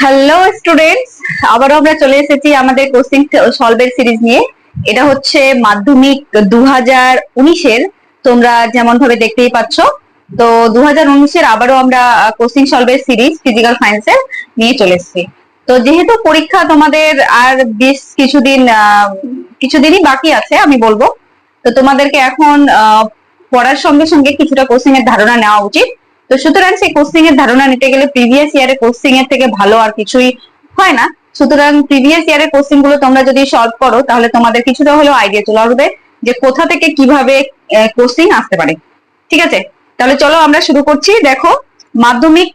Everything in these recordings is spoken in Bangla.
হ্যালো স্টুডেন্টস, আবারও আমরা চলে এসেছি আমাদের কোশ্চেন সলভের সিরিজ নিয়ে। এটা হচ্ছে মাধ্যমিক 2019-এর। তোমরা যেমন ভাবে দেখতেই পাচ্ছ, তো 2019-এর আবারও আমরা কোশ্চেন সলভের সিরিজ ফিজিক্যাল সায়েন্সের নিয়ে চলে এসেছি। তো যেহেতু পরীক্ষা তোমাদের আর বেশ কিছুদিনই বাকি আছে আমি বলবো, তো তোমাদেরকে এখন পড়ার সঙ্গে সঙ্গে কিছুটা কোশ্চেন এর ধারণা নেওয়া উচিত। তো সুতরাং সেই কোশ্চিং এর ধারণা নিতে গেলে প্রিভিয়াস ইয়ারের কোশ্চিং এর থেকে ভালো আর কিছুই হয় না। সুতরাং প্রিভিয়াস ইয়ারের কোশ্চিং গুলো তোমরা যদি সলভ করো তাহলে তোমাদের কিছুটা হলেও আইডিয়া চলে আসবে যে কোথা থেকে কিভাবে কোশ্চিং আসতে পারে। ঠিক আছে, তাহলে চলো আমরা শুরু করছি। দেখো, মাধ্যমিক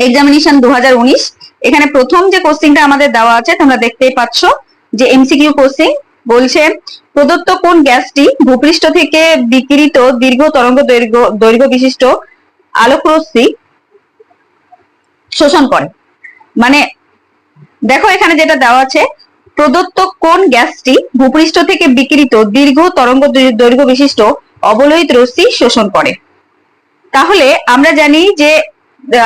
এক্সামিনেশন 2019, এখানে প্রথম যে কোশ্চিংটা আমাদের দেওয়া আছে তোমরা দেখতেই পাচ্ছ যে এমসিকিউ কোশ্চিং। বলছে, প্রদত্ত কোন গ্যাসটি ভূপৃষ্ঠ থেকে বিকিরিত দীর্ঘ তরঙ্গ দৈর্ঘ্য বিশিষ্ট আলোকরশ্মি শোষণ করে। মানে দেখো, এখানে যেটা দেওয়া আছে, প্রদত্ত কোন গ্যাসটি ভূপৃষ্ঠ থেকে বিকিরিত দীর্ঘ তরঙ্গ দৈর্ঘ্য বিশিষ্ট অবলোহিত রশ্মি শোষণ করে। তাহলে আমরা জানি যে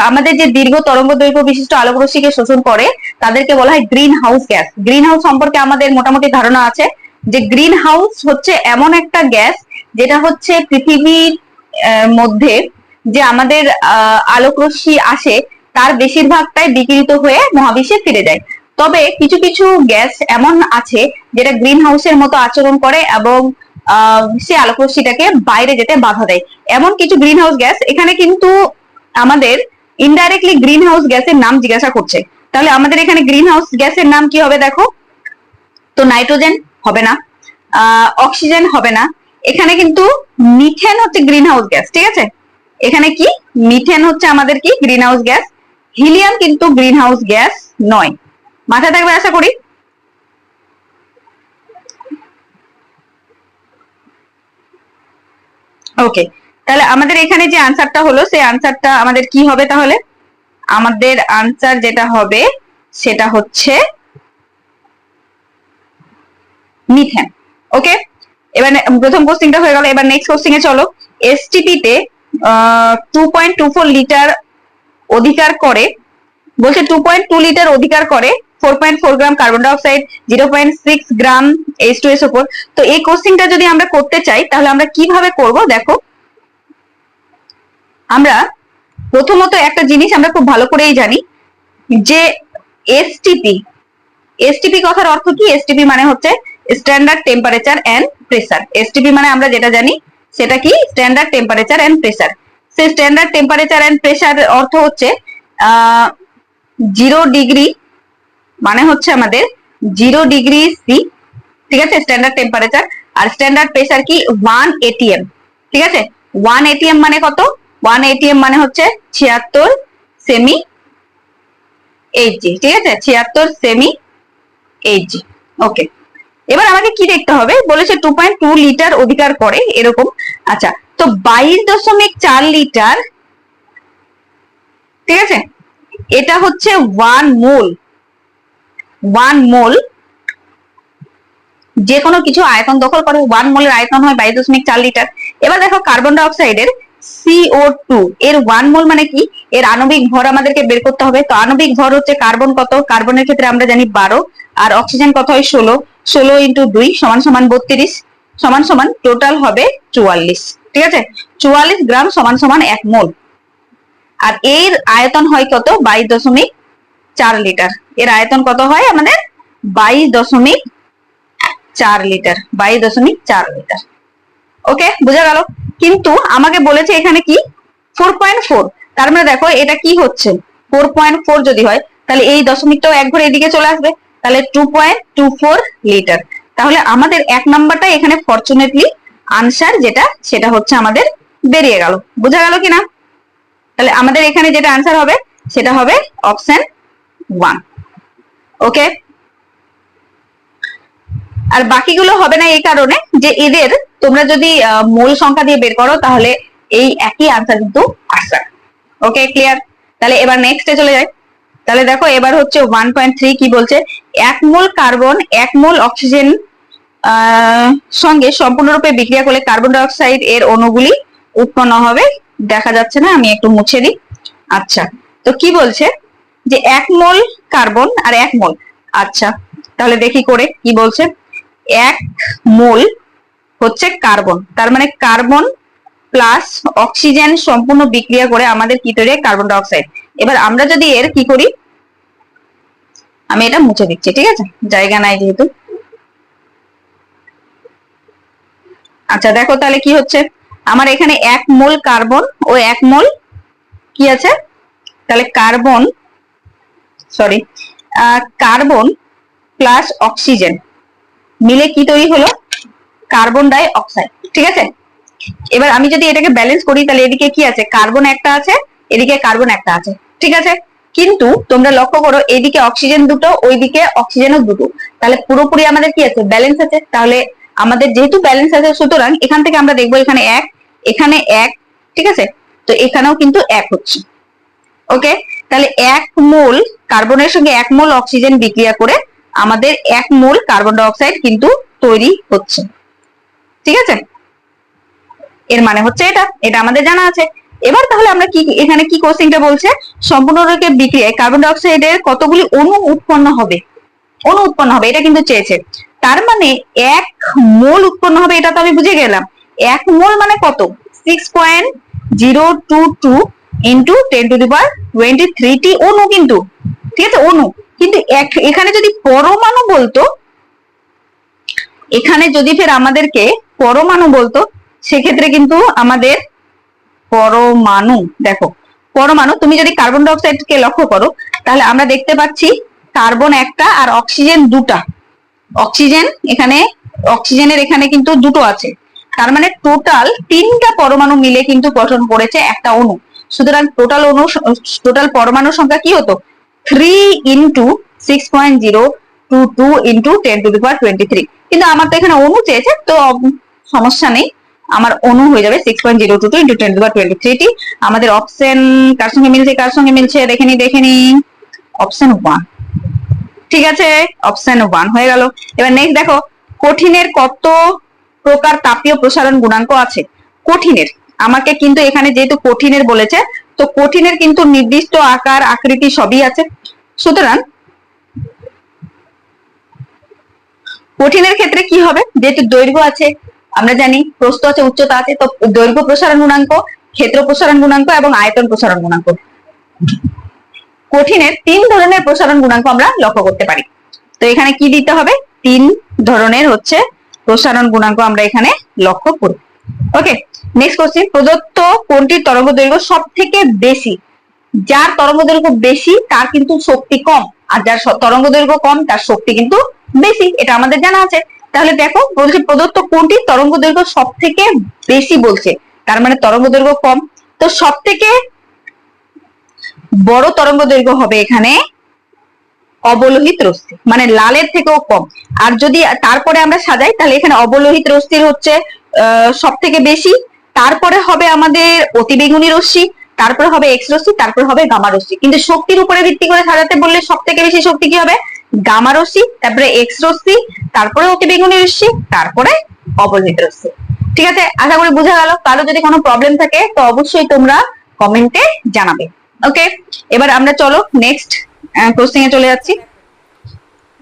আমাদের যে দীর্ঘ তরঙ্গ দৈর্ঘ্য বিশিষ্ট আলোক রশ্মিকে শোষণ করে তাদেরকে বলা হয় green house gas. Green house সম্পর্কে আমাদের মোটামুটি ধারণা আছে যে গ্রিন হাউস হচ্ছে এমন একটা গ্যাস যেটা হচ্ছে পৃথিবীর মধ্যে যে আমাদের আলোক রশ্মি আসে তার বেশিরভাগটাই বিকিরিত হয়ে মহাবিশ্বে ফিরে যায়। তবে কিছু কিছু গ্যাস এমন আছে যেটা গ্রিন হাউসের মতো আচরণ করে এবং সে আলোক রশ্মিটাকে বাইরে যেতে বাধা দেয়। এমন কিছু গ্রিন হাউস গ্যাস এখানে কিন্তু আমাদের ইনডাইরেক্টলি গ্রিন হাউস গ্যাসের নাম জিজ্ঞাসা করছে। তাহলে আমাদের এখানে গ্রিন হাউস গ্যাসের নাম কি হবে দেখো তো, নাইট্রোজেন হবে না, অক্সিজেন হবে না, এখানে কিন্তু মিথেন হচ্ছে গ্রিন হাউস গ্যাস। ঠিক আছে, এখানে কি মিথেন হচ্ছে আমাদের কি গ্রিন হাউস গ্যাস। হিলিয়াম কিন্তু গ্রিন হাউস গ্যাস নয়। মাথায় থাকবে আশা করি। ওকে, তাহলে আমাদের এখানে যে আনসারটা হলো সেই আনসারটা আমাদের কি হবে? তাহলে আমাদের আনসার যেটা হবে সেটা হচ্ছে মিথেন। ওকে, এবার প্রথম কোশ্চেনটা হয়ে গেল। এবার নেক্সট কোশ্চেনে চলো। এসটিপি তে 2.24 লিটার অধিকার করে, বলছে 2.2 লিটার অধিকার করে 4.4 গ্রাম কার্বন ডাইঅক্সাইড, 0.6 গ্রাম H2SO4। তো এই কোশ্চেনটা যদি আমরা করতে চাই তাহলে আমরা কিভাবে করব? দেখো, আমরা প্রথমত একটা জিনিস আমরা খুব ভালো করেই জানি যে এসটিপি, এসটিপি কথার অর্থ কি? এসটিপি মানে হচ্ছে standard temperature and pressure. STP মানে আমরা যেটা জানি সেটা কি? Standard temperature and pressure. সেই স্ট্যান্ডার্ড টেম্পারেচার এন্ড প্রেসার অর্থ হচ্ছে 0 ডিগ্রি মানে হচ্ছে আমাদের 0 ডিগ্রি সি। ঠিক আছে, স্ট্যান্ডার্ড টেম্পারেচার। আর স্ট্যান্ডার্ড প্রেসার কি? 1 এটিএম। ঠিক আছে, 1 এটিএম মানে কত? 1 এটিএম মানে হচ্ছে 76 সেমি এইচজি। ঠিক আছে, 76 সেমি এইচজি। ওকে, এবার আমাকে কি দেখতে হবে? বলেছে 2.2 লিটার অধিকার করে এরকম। আচ্ছা, তো 22.4 লিটার, ঠিক আছে, এটা হচ্ছে 1 মোল। 1 মোল যে কোনো কিছু আয়তন দখল করে, 1 মোলের আয়তন হয় 22.4 লিটার। এবার দেখো, কার্বন ডাইঅক্সাইডের CO2 এর 1 মোল মানে কি? এর আণবিক ভর আমাদেরকে বের করতে হবে। তো আণবিক ভর হচ্ছে কার্বন কত? কার্বনের ক্ষেত্রে আমরা জানি 12, আর অক্সিজেন কত হয় 16। 16 ইন্টু 2 সমান সমান 32 সমান সমান টোটাল হবে 44। ঠিক আছে, 44 গ্রাম সমান সমান 1 মোল। আর এর আয়তন হয় কত? 22.4 লিটার। এর আয়তন কত হয় আমাদের? 22.4 লিটার। 22.4 লিটার। ওকে, বোঝা গেল। কিন্তু আমাকে বলেছে এখানে কি 4.4। তার মানে দেখো এটা কি হচ্ছে? 4.4 যদি হয় তাহলে এই দশমিকটাও এক ঘরে এদিকে চলে আসবে, তাহলে 2.24 লিটার। তাহলে আমাদের এক নাম্বারটা এখানে ফরচুনেটলি আনসার যেটা সেটা হচ্ছে আমাদের বেরিয়ে গেল। বোঝা গেল কিনা? তাহলে আমাদের এখানে যেটা আনসার হবে সেটা হবে অপশন 1। ওকে, আর বাকিগুলো হবে না এই কারণে যে এদের তোমরা যদি মূল সংখ্যা দিয়ে বের করো তাহলে এই একই আনসার কিন্তু আসবে। ওকে, ক্লিয়ার? তাহলে এবার নেক্সটে চলে যাই। তাহলে দেখো, এবার হচ্ছে 1.3 কি বলছে? 1 মোল কার্বন 1 মোল অক্সিজেন সঙ্গে সম্পূর্ণরূপে বিক্রিয়া করলে কার্বন ডাইঅক্সাইড এর অণুগুলি উৎপন্ন হবে। দেখা যাচ্ছে না, আমি একটু মুছে দিই। আচ্ছা, তো কি বলছে? যে 1 মোল কার্বন আর 1 মোল। আচ্ছা তাহলে দেখি করে কি বলছে। 1 মোল হচ্ছে কার্বন, তার মানে কার্বন প্লাস অক্সিজেন সম্পূর্ণ বিক্রিয়া করে আমাদের কি তৈরি হয়, কার্বন ডাই অক্সাইড। এবার আমরা যদি এর কি করি, আমি এটা মুছে দিচ্ছি, ঠিক আছে, জায়গা নাই যেহেতু। আচ্ছা দেখো তাহলে কি হচ্ছে, আমার এখানে 1 মোল কার্বন ও 1 মোল কি আছে, তাহলে carbon sorry carbon plus oxygen মিলে কি তৈরি হলো, কার্বন ডাই অক্সাইড, ঠিক আছে। এবার আমি যদি এটাকে ব্যালেন্স করি তাহলে এদিকে কি আছে, কার্বন একটা আছে, এদিকে কার্বন একটা আছে, ঠিক আছে। কিন্তু তোমরা লক্ষ্য করো এদিকে অক্সিজেন দুটো, ওইদিকে অক্সিজেনও দুটো, তাহলে পুরোপুরি আমাদের কি আছে, ব্যালেন্স আছে। তাহলে আমাদের যেহেতু ব্যালেন্স আছে সুতরাং এখান থেকে আমরা দেখবো এখানে 1, এখানে 1, ঠিক আছে, তো এখানেও কিন্তু 1 হচ্ছে। ওকে, তাহলে 1 মোল কার্বনের সঙ্গে 1 মোল অক্সিজেন বিক্রিয়া করে আমাদের 1 মোল কার্বন ডাই অক্সাইড কিন্তু তৈরি হচ্ছে, ঠিক আছে। এর মানে হচ্ছে এটা, এটা আমাদের জানা আছে। এবার তাহলে আমরা কি এখানে কি কোশ্চেনটা বলছে, সম্পূর্ণরূপে বিক্রিয়ায় কার্বন ডাই অক্সাইডের কতগুলি অণু উৎপন্ন হবে, অণু উৎপন্ন হবে এটা কিন্তু চেয়েছে। তার মানে 1 মোল উৎপন্ন হবে, এটা তো আমি বুঝে গেলাম। 1 মোল মানে কত, 6.022 ইন্টু 10⁻23 টি অণু কিন্তু, ঠিক আছে, অণু। কিন্তু এখানে যদি পরমাণু বলতো, এখানে যদি ফের আমাদেরকে পরমাণু বলতো, সেক্ষেত্রে কিন্তু আমাদের পরমাণু, দেখো পরমাণু, তুমি যদি কার্বন ডাই অক্সাইড কে লক্ষ্য করো তাহলে আমরা দেখতে পাচ্ছি কার্বন একটা আর অক্সিজেন দুটা, অক্সিজেন এখানে, অক্সিজেনের এখানে কিন্তু দুটো আছে, তার মানে টোটাল 3টা পরমাণু মিলে কিন্তু গঠন করেছে একটা অণু। সুতরাং টোটাল অণু, টোটাল পরমাণুর সংখ্যা কি হতো, 3 ইন্টু 6.022 ইন্টু 10⁻23। কিন্তু আমার তো এখানে অণু চেয়েছে, তো সমস্যা নেই, আমার অণু হয়ে যাবে 6.022 ইন্টু 10⁻23 টি। আমাদের অপশন কার সঙ্গে মিলছে, কার সঙ্গে মিলছে দেখে নি, অপশন 1, ঠিক আছে, অপশন 1 হয়ে গেল। এবার নেক্সট দেখো, কঠিনের কত প্রকার তাপীয় প্রসারণ গুণাঙ্ক আছে। কঠিনের, আমাকে কিন্তু এখানে যেহেতু কঠিনের বলেছে, তো কঠিনের কিন্তু নির্দিষ্ট আকার আকৃতি সবই আছে। সুতরাং কঠিনের ক্ষেত্রে কি হবে, যেহেতু দৈর্ঘ্য আছে, আমরা জানি প্রস্থ আছে, উচ্চতা আছে, তো দৈর্ঘ্য প্রসারণ গুণাঙ্ক, ক্ষেত্র প্রসারণ গুণাঙ্ক এবং আয়তন প্রসারণ গুণাঙ্ক। কঠিনের 3 ধরনের প্রসারণ গুণাঙ্ক আমরা লক্ষ্য করতে পারি। তো এখানে কি দিতে হবে, 3 ধরনের হচ্ছে প্রসারণ গুণাঙ্ক আমরা এখানে লক্ষ্য করি। ওকে, নেক্সট কোশ্চেন, প্রদত্ত কোনটির তরঙ্গ দৈর্ঘ্য সব থেকে বেশি। যার তরঙ্গ দৈর্ঘ্য বেশি তার কিন্তু শক্তি কম, আর যার তরঙ্গ দৈর্ঘ্য কম তার শক্তি কিন্তু বেশি, এটা আমাদের জানা আছে। তাহলে দেখো বলছে প্রদত্ত কোনটির তরঙ্গ দৈর্ঘ্য সব থেকে বেশি বলছে, তার মানে তরঙ্গ দৈর্ঘ্য কম, তো সব থেকে বড় তরঙ্গ দৈর্ঘ্য হবে এখানে অবলোহিত রশ্মি, মানে লালের থেকেও কম। আর যদি তারপরে আমরা সাজাই তাহলে এখানে অবলোহিত রশ্মির হচ্ছে সব থেকে বেশি, তারপরে হবে আমাদের অতিবেগুনি রশ্মি, তারপরে হবে এক্স রশ্মি, তারপরে হবে গামা রশ্মি। কিন্তু শক্তির উপরে ভিত্তি করে সাজাতে বললে সব থেকে বেশি শক্তি কি হবে, গামা রশ্মি, তারপরে এক্স রশ্মি, তারপরে অতিবেগুনি রশ্মি, তারপরে অবলোহিত রশ্মি। ঠিক আছে, আশা করি বোঝা গেল। কারো যদি কোনো প্রবলেম থাকে তো অবশ্যই তোমরা কমেন্টে জানাবে। ওকে, এবার আমরা চলো নেক্সট কোশ্চেন এ চলে যাচ্ছি।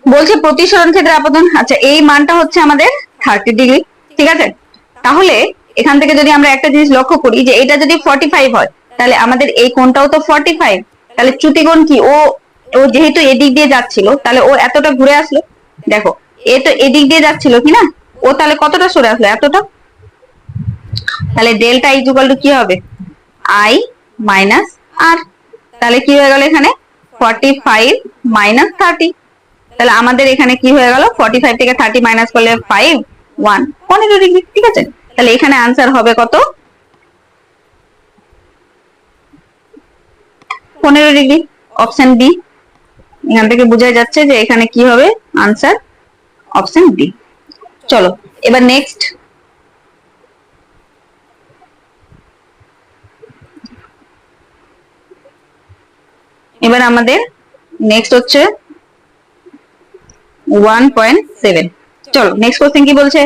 বলছে প্রতিসরণ ক্ষেত্রে আপতন, আচ্ছা এই মানটা হচ্ছে আমাদের 30 ডিগ্রি, ঠিক আছে। তাহলে এখান থেকে যদি আমরা একটা জিনিস লক্ষ্য করি যে এটা যদি 45 হয় তাহলে আমাদের এই কোণটাও তো 45, তাহলে চ্যুতিকোণ কি, ও যেহেতু এদিক দিয়ে যাচ্ছিল তাহলে ও এতটা ঘুরে আসলো, দেখো এ তো এদিক দিয়ে যাচ্ছিল কি না, ও তাহলে কতটা সরে আসলো, এতটা। তাহলে ডেল্টা ইকুয়াল টু কি হবে, আই মাইনাস আর, তাহলে কি হয়ে গেল এখানে 45 মাইনাস 30, তাহলে আমাদের এখানে কি হয়ে গেল 45 থেকে 30 মাইনাস করলে 5 1 15 ডিগ্রি, ঠিক আছে। তাহলে এখানে आंसर হবে কত, 15 ডিগ্রি, অপশন বি। এখান থেকে বোঝা যাচ্ছে যে এখানে কি হবে आंसर, অপশন বি। চলো এবার নেক্সট, এবার আমাদের নেক্সট হচ্ছে 1.7। চলো নেক্সট কোশ্চেন কি বলছে,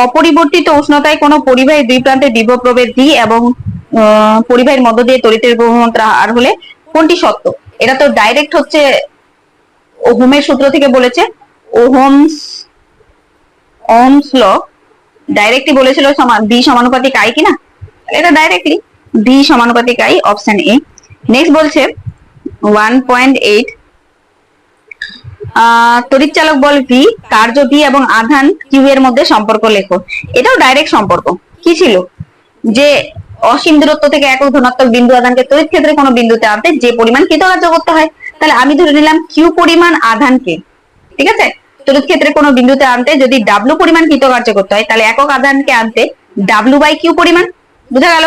অপরিবর্তিত উষ্ণতায় কোনো পরিবাহী দুই প্রান্তে বিভব প্রভেদ ডি এবং পরিবাহীর মধ্য দিয়ে তড়িতের গ্রহণমাত্রা আর হলে কোনটি সত্য। এটা তো ডাইরেক্ট হচ্ছে ওহমের সূত্র থেকে বলেছে, ওহমস ল ডাইরেক্টলি বলেছিল বি সমানুপাতিক আই কিনা, এটা ডাইরেক্টলি বি সমানুপাতিক আই, অপশন এ। নেক্সট বলছে 1.8 তড়িৎ চালক বল ভি, কার্য ভি এবং আধান কিউ এর মধ্যে সম্পর্ক লেখো। এটাও ডাইরেক্ট সম্পর্ক। কি ছিল যে অসীম দূরত্ব থেকে একক ধনাত্মক বিন্দু আধানকে তড়িৎ ক্ষেত্রে কোনো বিন্দুতে আনতে যে পরিমাণ কৃতকার্য করতে হয়। তাহলে আমি ধরে নিলাম কিউ পরিমাণ আধানকে, ঠিক আছে, তড়িৎ ক্ষেত্রে কোনো বিন্দুতে আনতে যদি ডাব্লু পরিমাণ কৃতকার্য করতে হয়, তাহলে একক আধানকে আনতে ডাব্লু বাই কিউ পরিমাণ। বুঝা গেল?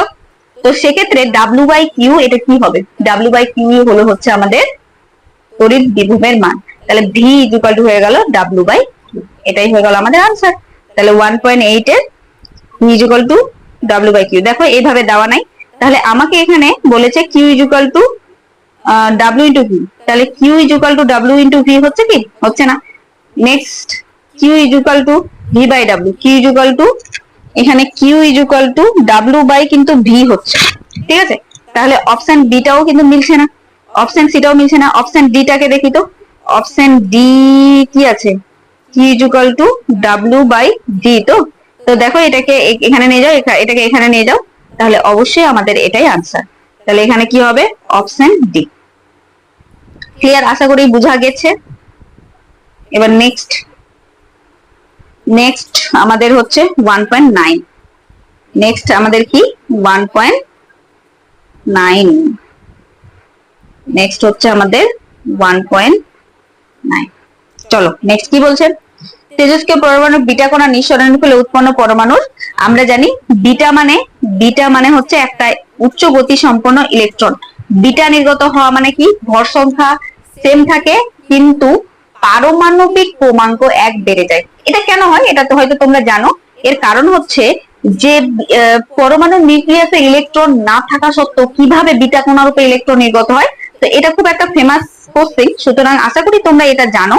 তো সেক্ষেত্রে ডাব্লু বাই কিউ এটা কি হবে? ডাব্লু বাই কিউ হলো হচ্ছে আমাদের তড়িৎ বিভবের মান। তাহলে ভি ইকুয়াল টু হয়ে গেল ডাব্লু বাই কিউ, এটাই হয়ে গেল আমাদের আনসার। তাহলে 1.8 এর V equal to W by Q. দেখো এইভাবে দেওয়া নাই, তাহলে আমাকে এখানে বলেছে Q equal to W into V, তাহলে Q equal to W into V হচ্ছে কি? হচ্ছে না। Next Q equal to V by W, Q equal to এখানে Q equal to W by কিন্তু ভি হচ্ছে, ঠিক আছে। তাহলে অপশন বিটাও কিন্তু মিলছে না, অপশন সিটাও মিলছে না। অপশন ডিটাকে দেখি তো, অপশন ডি কি আছে? Q equal to W by D. তো তো দেখো এটাকে এখানে নিয়ে যাও, এটাকে এখানে নিয়ে যাও, তাহলে অবশ্যই আমাদের এটাই আনসার। তাহলে এখানে কি হবে? Option D. ক্লিয়ার? আশা করি বোঝা গেছে। এবার নেক্সট আমাদের হচ্ছে 1.9। নেক্সট আমাদের কি? 1.9। নেক্সট হচ্ছে আমাদের 1.9। চলো নেক্সট কি বলছেন? তেজস্ক্রিয় পরমাণু বিটা কণা নিঃসরণের ফলে উৎপন্ন পরমাণুর, আমরা জানি বিটা মানে হচ্ছে একটা উচ্চ গতি সম্পন্ন ইলেকট্রন। বিটা নির্গত হওয়া মানে কি? ভর সংখ্যা সেম থাকে কিন্তু পারমাণবিক ক্রমাঙ্ক 1 বেড়ে যায়। এটা কেন হয়? এটা তো হয়তো তোমরা জানো। এর কারণ হচ্ছে যে পরমাণু নিউক্লিয়াসে ইলেকট্রন না থাকা সত্ত্বেও কিভাবে বিটা কণার উপরে ইলেকট্রন নির্গত হয়। তো এটা খুব একটা ফেমাস কোশ্চেন, সুতরাং আশা করি তোমরা এটা জানো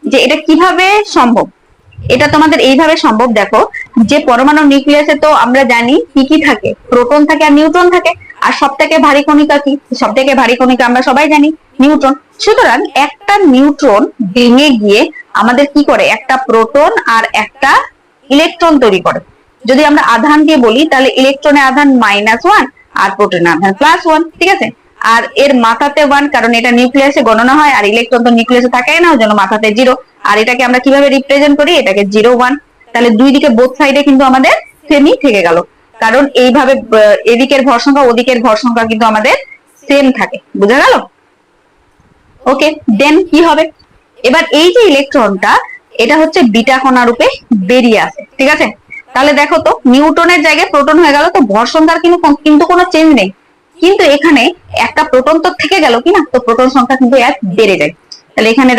যে এটা কিভাবে সম্ভব। এটা তোমাদের এইভাবে সম্ভব। দেখো যে পরমাণু নিউক্লিয়াসে তো আমরা জানি কি কি থাকে, প্রোটন থাকে আর নিউট্রন থাকে। আর সবথেকে ভারী কণিকা কি? সবথেকে ভারী কণিকা আমরা সবাই জানি নিউট্রন। সুতরাং একটা নিউট্রন ভেঙে গিয়ে আমাদের কি করে? একটা প্রোটন আর একটা ইলেকট্রন তৈরি করে। যদি আমরা আধান দিয়ে বলি তাহলে ইলেকট্রনের আধান -1 আর প্রোটনের আধান +1, ঠিক আছে। আর এর মাথাতে 1, কারণ এটা নিউক্লিয়াসে গণনা হয়, আর ইলেকট্রন তো নিউক্লিয়াসে থাকে না, ওই জন্য মাথাতে 0। আর এটাকে আমরা কিভাবে রিপ্রেজেন্ট করি? এটাকে 0 1। তাহলে দুই দিকে বোথ সাইডে কিন্তু আমাদের সেমই থেকে গেল, কারণ এইভাবে এদিকের ভর সংখ্যা ওদিকের ভর সংখ্যা কিন্তু আমাদের সেম থাকে। বুঝা গেল? ওকে, দেন কি হবে? এবার এই যে ইলেকট্রনটা, এটা হচ্ছে বিটা কণা রূপে বেরিয়ে আসে, ঠিক আছে। তাহলে দেখো তো, নিউটনের জায়গায় প্রোটন হয়ে গেল, তো ভর সংখ্যার কিন্তু কোনো চেঞ্জ নেই, কিন্তু এখানে একটা প্রোটন তো থেকে গেল কিনা, তো প্রোটন সংখ্যা কিন্তু 1 বেড়ে যায়। তাহলে এখানে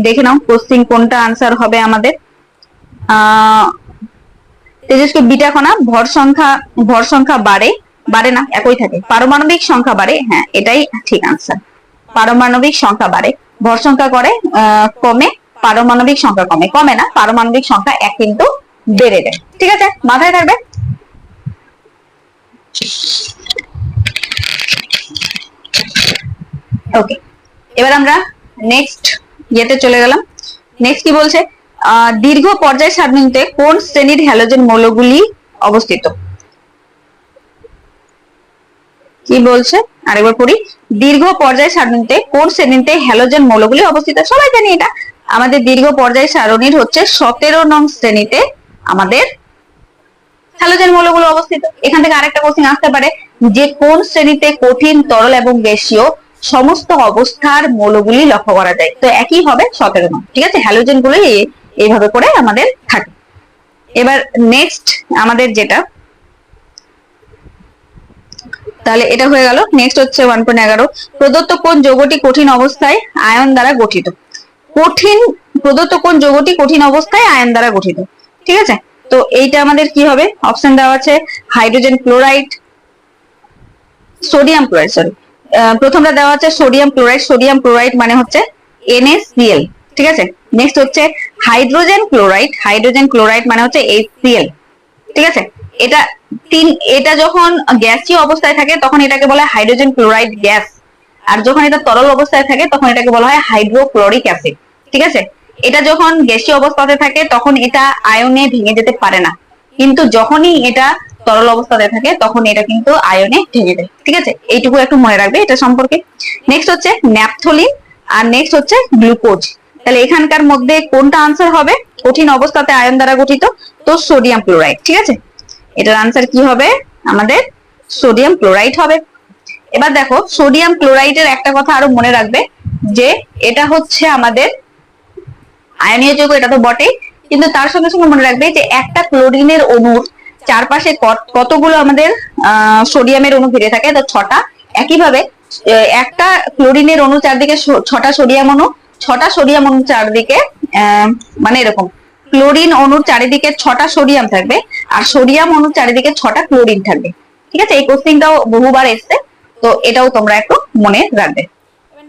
দেখে নাও কোশ্চেন কোনটা আনসার হবে আমাদের। তেজস্ক্রিয় বিটা কণা ভর সংখ্যা বাড়ে না, একই থাকে। পারমাণবিক সংখ্যা বাড়ে, হ্যাঁ এটাই ঠিক আনসার। পারমাণবিক সংখ্যা বাড়ে, ভর সংখ্যা কমে, পারমাণবিক সংখ্যা কমে না, পারমাণবিক সংখ্যা 1 কিন্তু বেড়ে যায়। ঠিক আছে, মাথায় থাকবে। ওকে, এবার আমরা নেক্সট ইয়েতে চলে গেলাম। নেক্সট কি বলছে? দীর্ঘ পর্যায় সারণীতে কোন শ্রেণীর হ্যালোজেন মৌলগুলি অবস্থিত? কি বলছে আরেকবার পড়ি। দীর্ঘ পর্যায় সারণীতে কোন শ্রেণীতে হ্যালোজেন মৌলগুলি অবস্থিত? সবাই জানি এটা। আমাদের দীর্ঘ পর্যায় সারণীর হচ্ছে 17 নং শ্রেণীতে আমাদের হ্যালোজেন মৌলগুলো অবস্থিত। এখান থেকে আরেকটা কোশ্চেন আসতে পারে যে কোন শ্রেণীতে কঠিন, তরল এবং গ্যাসীয় সমস্ত অবস্থার মৌলগুলি লক্ষ্য করা যায়? তো একই হবে 17 নং, ঠিক আছে। হ্যালোজেন গুলো এইভাবে করে আমাদের থাকে। এবার নেক্সট আমাদের যেটা, তাহলে এটা হয়ে গেল। নেক্সট হচ্ছে 1.11। প্রদত্ত কোন যৌগটি কঠিন অবস্থায় আয়ন দ্বারা গঠিত? প্রদত্ত কোন যৌগটি কঠিন অবস্থায় আয়ন দ্বারা গঠিত? ঠিক আছে, তো এইটা আমাদের কি হবে? অপশন দেওয়া আছে hydrogen chloride, sodium chloride, sorry প্রথমটা দেওয়া আছে সোডিয়াম ক্লোরাইড। সোডিয়াম ক্লোরাইড মানে হচ্ছে NaCl, ঠিক আছে। নেক্সট হচ্ছে হাইড্রোজেন ক্লোরাইড, হাইড্রোজেন ক্লোরাইড মানে হচ্ছে HCl, ঠিক আছে। এটা যখন গ্যাসীয় অবস্থায় থাকে তখন এটাকে বলে হাইড্রোজেন ক্লোরাইড গ্যাস, আর যখন এটা তরল অবস্থায় থাকে তখন এটাকে বলা হয় হাইড্রোক্লোরিক অ্যাসিড। ঠিক আছে, এটা যখন গ্যাসীয় অবস্থাতে থাকে তখন এটা আয়নে ভেঙে যেতে পারে না, কিন্তু যখনই এটা তরল অবস্থাতে থাকে তখন এটা কিন্তু আয়নে ভেঙে যায়। ঠিক আছে, এইটুকু একটু মনে রাখবে এটা সম্পর্কে। নেক্সট হচ্ছে ন্যাপথলিন, আর নেক্সট হচ্ছে গ্লুকোজ। তাহলে এখানকার মধ্যে কোনটা আনসার হবে? কঠিন অবস্থাতে আয়ন দ্বারা গঠিত, তো সোডিয়াম ক্লোরাইড। ঠিক আছে, এটার আনসার কি হবে? আমাদের সোডিয়াম ক্লোরাইড হবে। এবার দেখো সোডিয়াম ক্লোরাইডের একটা কথা আরো মনে রাখবে, যে এটা হচ্ছে আমাদের আয়নীয় যৌগ, এটা তো বটেই, কিন্তু তার সঙ্গে সঙ্গে মনে রাখবে যে একটা ক্লোরিনের অণুর চারপাশে কতগুলো আমাদের সোডিয়ামের অণু ঘিরে থাকে, তো 6টা। একইভাবে একটা ক্লোরিনের অণু চারদিকে 6টা সোডিয়াম অণু, 6টা সোডিয়াম অণু চারদিকে মানে এরকম ক্লোরিন অণুর চারিদিকে 6টা সোডিয়াম থাকবে, আর সোডিয়াম অণুর চারিদিকে 6টা ক্লোরিন থাকবে। ঠিক আছে, এই কোশ্চেনটাও বহুবার এসছে, তো এটাও তোমরা একটু মনে রাখবে।